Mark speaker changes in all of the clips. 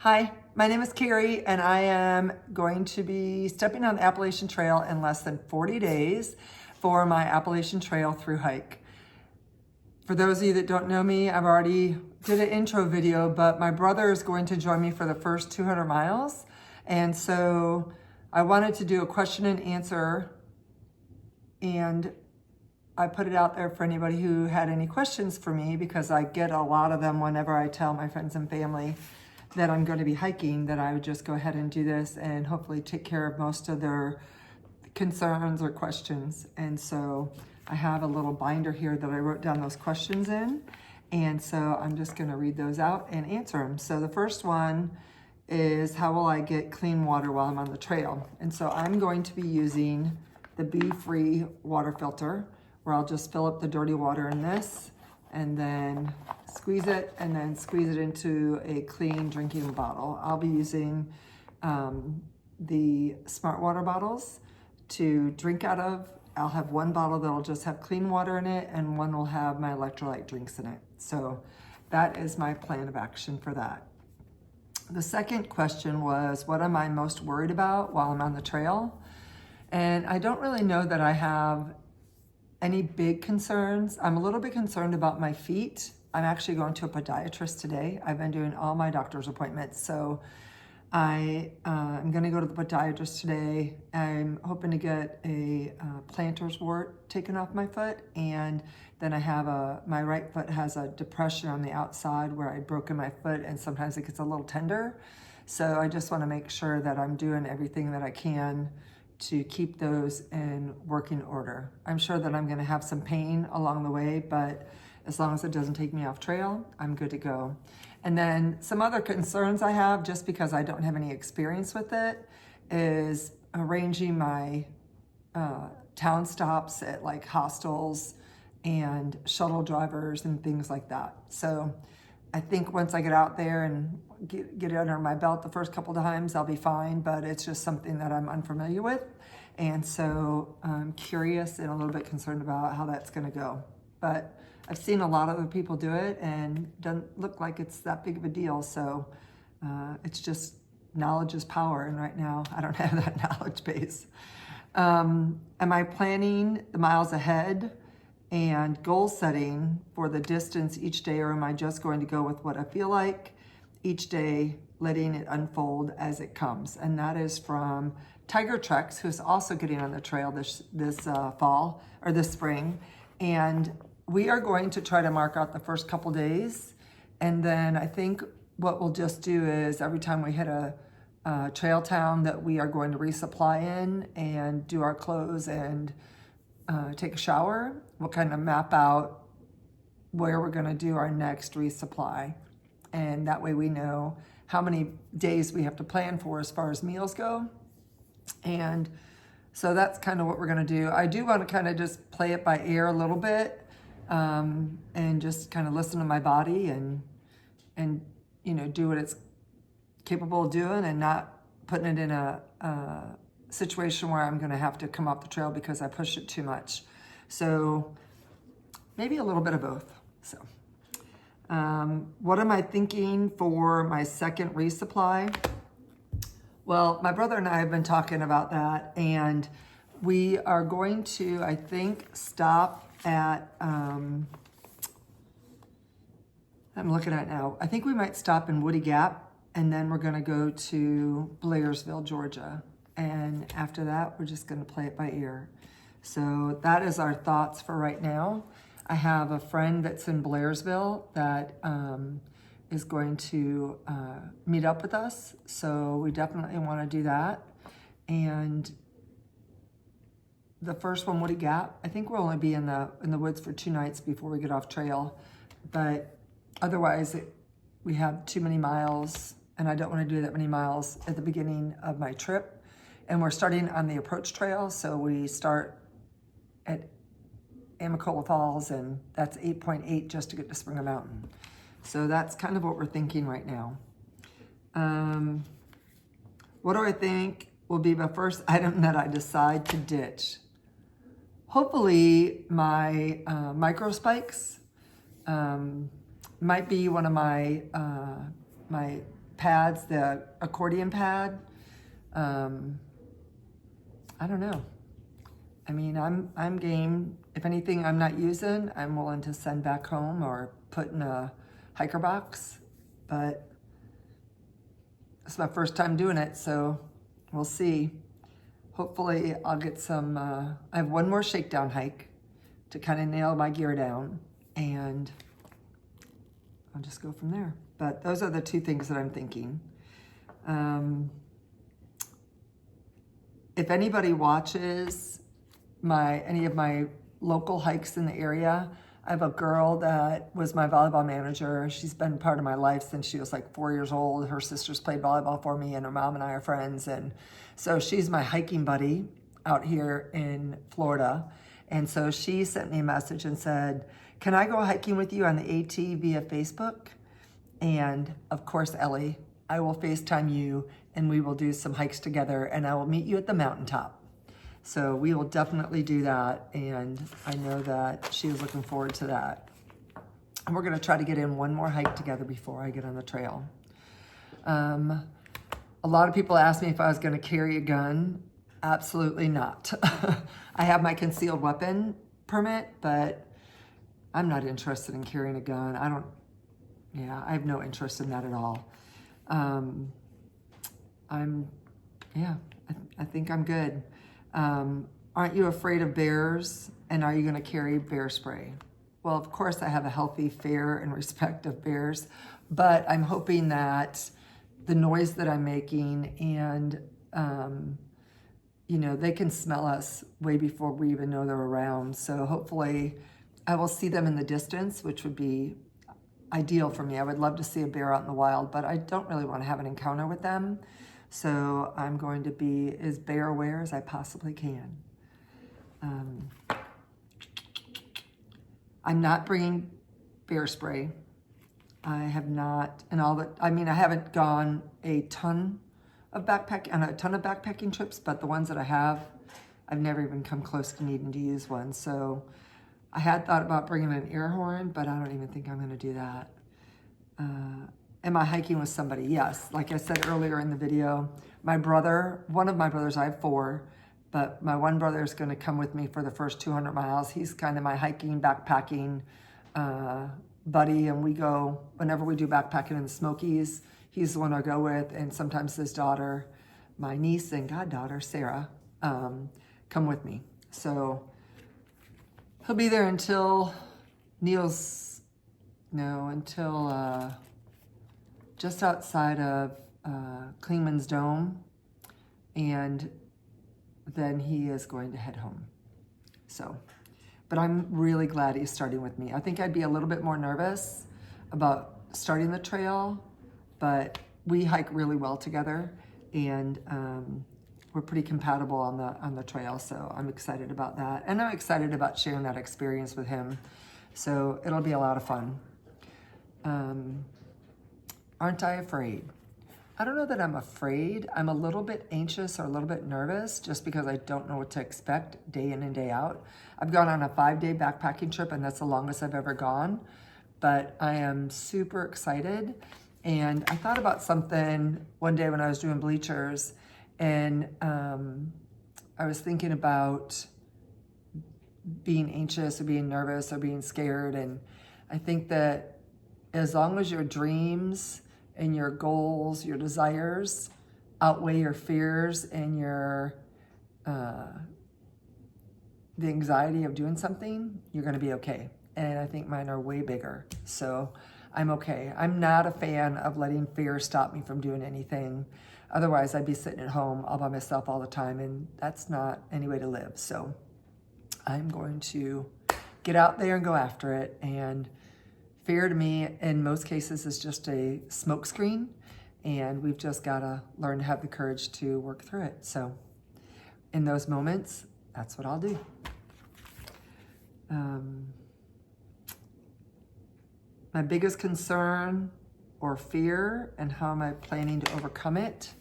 Speaker 1: Hi, my name is Carrie, and I am going to be stepping on the Appalachian Trail in less than 40 days for my Appalachian Trail through hike. For those of you that don't know me, I've already did an intro video, but my brother is going to join me for the first 200 miles. And so I wanted to do a question and answer, and I put it out there for anybody who had any questions for me, because I get a lot of them whenever I tell my friends and family that I'm going to be hiking, that I would just go ahead and do this and hopefully take care of most of their concerns or questions. And so I have a little binder here that I wrote down those questions in. And so I'm just going to read those out and answer them. So the first one is, how will I get clean water while I'm on the trail? And so I'm going to be using the Be Free water filter, where I'll just fill up the dirty water in this and then squeeze it into a clean drinking bottle. I'll be using the Smart Water bottles to drink out of. I'll have one bottle that'll just have clean water in it, and one will have my electrolyte drinks in it. So that is my plan of action for that. The second question was, what am I most worried about while I'm on the trail? And I don't really know that I have any big concerns. I'm a little bit concerned about my feet. I'm actually going to a podiatrist today. I've been doing all my doctor's appointments. So I'm gonna go to the podiatrist today. I'm hoping to get a plantar's wart taken off my foot. And then I have my right foot has a depression on the outside where I'd broken my foot, and sometimes it gets a little tender. So I just wanna make sure that I'm doing everything that I can to keep those in working order. I'm sure that I'm gonna have some pain along the way, but as long as it doesn't take me off trail, I'm good to go. And then some other concerns I have, just because I don't have any experience with it, is arranging my town stops at like hostels and shuttle drivers and things like that. So I think once I get out there and get it under my belt the first couple of times, I'll be fine, but it's just something that I'm unfamiliar with. And so I'm curious and a little bit concerned about how that's gonna go. But I've seen a lot of other people do it, and doesn't look like it's that big of a deal. So it's just knowledge is power. And right now I don't have that knowledge base. Am I planning the miles ahead and goal setting for the distance each day, or am I just going to go with what I feel like each day, letting it unfold as it comes? And that is from Tiger Treks, who's also getting on the trail this fall or this spring. And we are going to try to mark out the first couple days. And then I think what we'll just do is every time we hit a trail town that we are going to resupply in and do our clothes and take a shower, we'll kind of map out where we're going to do our next resupply. And that way we know how many days we have to plan for as far as meals go. And so that's kind of what we're going to do. I do want to kind of just play it by ear a little bit, and just kind of listen to my body and you know, do what it's capable of doing, and not putting it in a situation where I'm going to have to come off the trail because I pushed it too much. So maybe a little bit of both. So what am I thinking for my second resupply? Well, my brother and I have been talking about that, and we are going to, I think, stop at, I'm looking at it now, I think we might stop in Woody Gap, and then we're gonna go to Blairsville, Georgia. And after that, we're just gonna play it by ear. So that is our thoughts for right now. I have a friend that's in Blairsville that is going to meet up with us. So we definitely wanna do that. And the first one, Woody Gap, I think we'll only be in the woods for 2 nights before we get off trail. But otherwise, we have too many miles, and I don't want to do that many miles at the beginning of my trip. And we're starting on the approach trail, so we start at Amicola Falls, and that's 8.8 just to get to Springer Mountain. So that's kind of what we're thinking right now. What do I think will be my first item that I decide to ditch? Hopefully my micro spikes. Might be one of my pads, the accordion pad. I don't know. I mean, I'm game. If anything I'm not using, I'm willing to send back home or put in a hiker box. But it's my first time doing it, so we'll see. Hopefully I'll get some, I have one more shakedown hike to kind of nail my gear down, and I'll just go from there. But those are the two things that I'm thinking. If anybody watches any of my local hikes in the area, I have a girl that was my volleyball manager. She's been part of my life since she was like 4 years old. Her sisters played volleyball for me, and her mom and I are friends. And so she's my hiking buddy out here in Florida. And so she sent me a message and said, can I go hiking with you on the AT via Facebook? And of course, Ellie, I will FaceTime you and we will do some hikes together, and I will meet you at the mountaintop. So we will definitely do that, and I know that she is looking forward to that. And we're gonna try to get in one more hike together before I get on the trail. A lot of people asked me if I was gonna carry a gun. Absolutely not. I have my concealed weapon permit, but I'm not interested in carrying a gun. I have no interest in that at all. I think I'm good. Aren't you afraid of bears? And are you going to carry bear spray? Well, of course I have a healthy fear and respect of bears, but I'm hoping that the noise that I'm making and, they can smell us way before we even know they're around. So hopefully I will see them in the distance, which would be ideal for me. I would love to see a bear out in the wild, but I don't really want to have an encounter with them. So I'm going to be as bear aware as I possibly can. I'm not bringing bear spray. I have not, I haven't gone a ton of backpacking trips, but the ones that I have, I've never even come close to needing to use one. So I had thought about bringing an air horn, but I don't even think I'm gonna do that. Am I hiking with somebody? Yes. Like I said earlier in the video, one of my brothers, I have 4, but my one brother is gonna come with me for the first 200 miles. He's kind of my hiking, backpacking buddy, and we go, whenever we do backpacking in the Smokies, he's the one I go with, and sometimes his daughter, my niece and goddaughter, Sarah, come with me. So he'll be there until just outside of Klingman's Dome, and then he is going to head home. So, but I'm really glad he's starting with me. I think I'd be a little bit more nervous about starting the trail, but we hike really well together, and we're pretty compatible on the trail, so I'm excited about that. And I'm excited about sharing that experience with him. So it'll be a lot of fun. Aren't I afraid? I don't know that I'm afraid. I'm a little bit anxious or a little bit nervous just because I don't know what to expect day in and day out. I've gone on a 5-day backpacking trip, and that's the longest I've ever gone, but I am super excited. And I thought about something one day when I was doing bleachers, and I was thinking about being anxious or being nervous or being scared. And I think that as long as your dreams and your goals, your desires outweigh your fears and the anxiety of doing something, you're gonna be okay. And I think mine are way bigger. So I'm okay. I'm not a fan of letting fear stop me from doing anything. Otherwise, I'd be sitting at home all by myself all the time, and that's not any way to live. So I'm going to get out there and go after it. And fear to me, in most cases, is just a smokescreen, and we've just gotta learn to have the courage to work through it. So in those moments, that's what I'll do. My biggest concern or fear, and how am I planning to overcome it?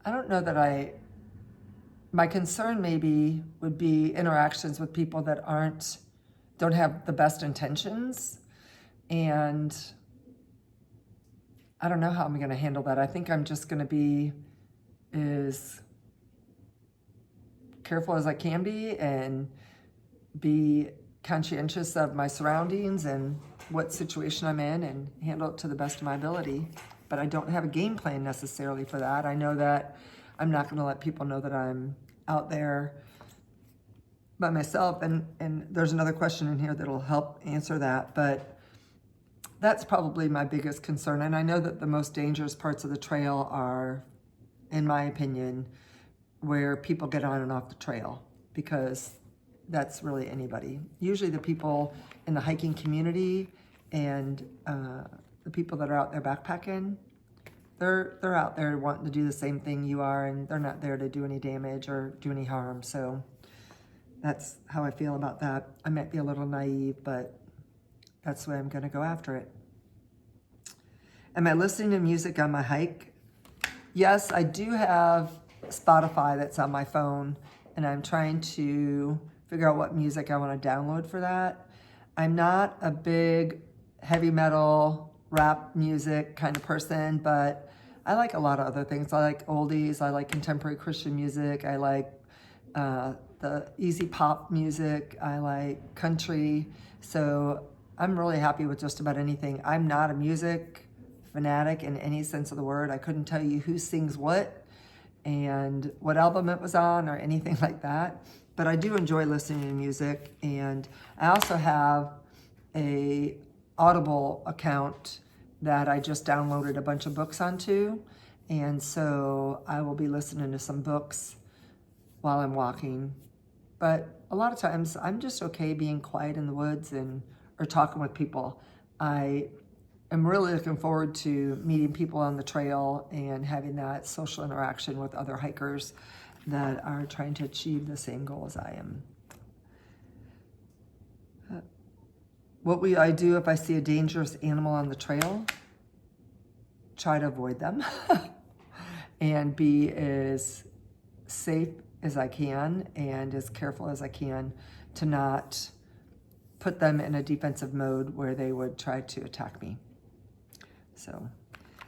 Speaker 1: I don't know that my concern maybe would be interactions with people that don't have the best intentions. And I don't know how I'm going to handle that. I think I'm just going to be as careful as I can be and be conscientious of my surroundings and what situation I'm in and handle it to the best of my ability. But I don't have a game plan necessarily for that. I know that I'm not going to let people know that I'm out there by myself. And there's another question in here that'll help answer that. But that's probably my biggest concern. And I know that the most dangerous parts of the trail are, in my opinion, where people get on and off the trail, because that's really anybody. Usually the people in the hiking community and the people that are out there backpacking, they're out there wanting to do the same thing you are, and they're not there to do any damage or do any harm. So that's how I feel about that. I might be a little naive, but that's the way I'm going to go after it. Am I listening to music on my hike? Yes, I do have Spotify that's on my phone, and I'm trying to figure out what music I want to download for that. I'm not a big heavy metal, rap music kind of person, but I like a lot of other things. I like oldies, I like contemporary Christian music, I like the easy pop music, I like country. So I'm really happy with just about anything. I'm not a music fanatic in any sense of the word. I couldn't tell you who sings what and what album it was on or anything like that. But I do enjoy listening to music, and I also have a Audible account that I just downloaded a bunch of books onto, and so I will be listening to some books while I'm walking. But a lot of times I'm just okay being quiet in the woods or talking with people. I am really looking forward to meeting people on the trail and having that social interaction with other hikers that are trying to achieve the same goal as I am. What will I do if I see a dangerous animal on the trail? Try to avoid them and be as safe as I can and as careful as I can to not put them in a defensive mode where they would try to attack me. So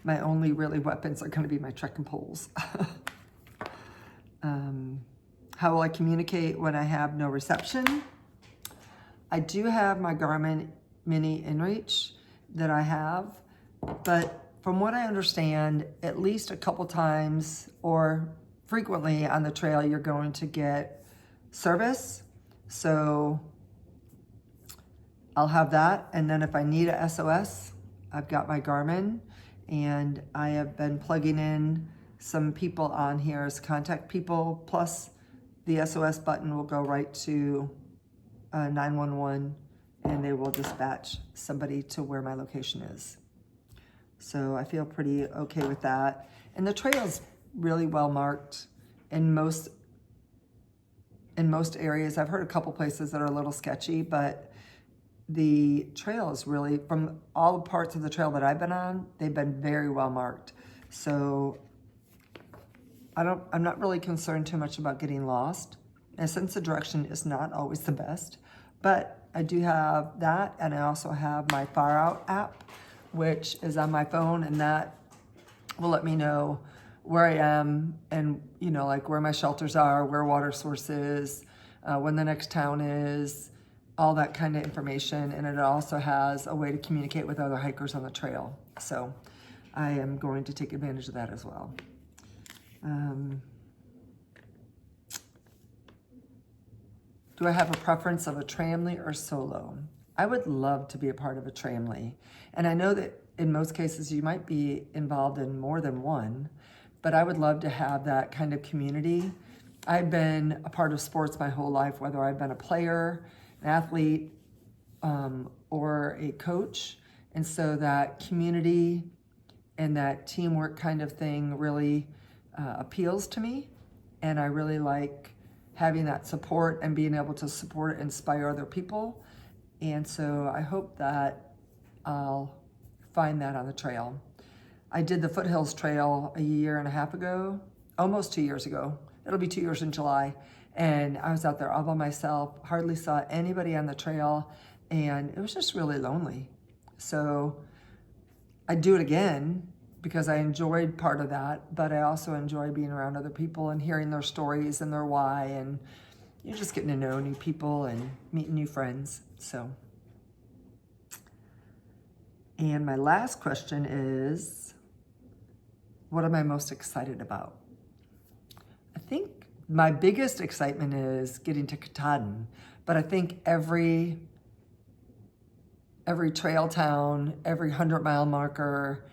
Speaker 1: my only really weapons are going to be my trekking poles. How will I communicate when I have no reception? I do have my Garmin Mini InReach that I have, but from what I understand, at least a couple times or frequently on the trail, you're going to get service. So I'll have that. And then if I need a SOS, I've got my Garmin, and I have been plugging in some people on here as contact people, plus the SOS button will go right to 911, and they will dispatch somebody to where my location is. So I feel pretty okay with that. And the trail's really well marked in most areas. I've heard a couple places that are a little sketchy, but the trail is really, from all the parts of the trail that I've been on, they've been very well marked. So I'm not really concerned too much about getting lost. And sense of direction is not always the best, but I do have that, and I also have my Far Out app, which is on my phone, and that will let me know where I am and, like where my shelters are, where water source is, when the next town is, all that kind of information. And it also has a way to communicate with other hikers on the trail. So I am going to take advantage of that as well. Do I have a preference of a tramily or solo? I would love to be a part of a tramily. And I know that in most cases you might be involved in more than one, but I would love to have that kind of community. I've been a part of sports my whole life, whether I've been a player, an athlete, or a coach. And so that community and that teamwork kind of thing really appeals to me. And I really like having that support and being able to support and inspire other people. And so I hope that I'll find that on the trail. I did the Foothills Trail a year and a half ago, almost 2 years ago. It'll be 2 years in July. And I was out there all by myself, hardly saw anybody on the trail, and it was just really lonely. So I'd do it again, because I enjoyed part of that, but I also enjoy being around other people and hearing their stories and their why, and you're just getting to know new people and meeting new friends. So, and my last question is, what am I most excited about? I think my biggest excitement is getting to Katahdin, but I think every trail town, every 100-mile marker,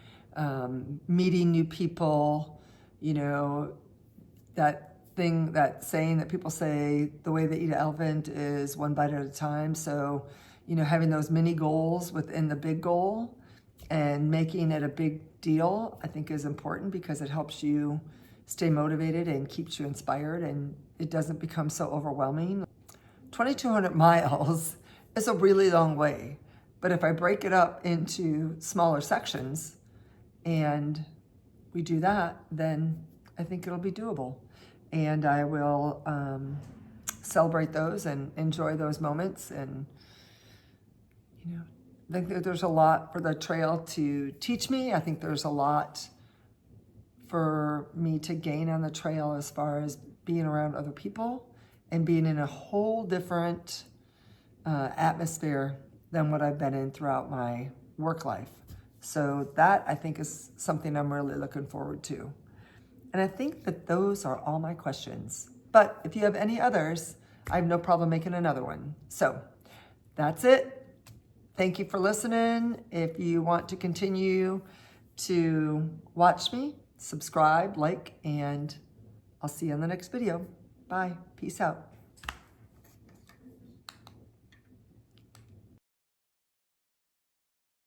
Speaker 1: meeting new people, you know, that saying that people say, the way they eat an elephant is one bite at a time. So, you know, having those mini goals within the big goal and making it a big deal, I think is important, because it helps you stay motivated and keeps you inspired, and it doesn't become so overwhelming. 2,200 miles is a really long way, but if I break it up into smaller sections and we do that, then I think it'll be doable. And I will celebrate those and enjoy those moments. And, you know, I think that there's a lot for the trail to teach me. I think there's a lot for me to gain on the trail as far as being around other people and being in a whole different atmosphere than what I've been in throughout my work life. So that, I think, is something I'm really looking forward to. And I think that those are all my questions. But if you have any others, I have no problem making another one. So that's it. Thank you for listening. If you want to continue to watch me, subscribe, like, and I'll see you in the next video. Bye. Peace out.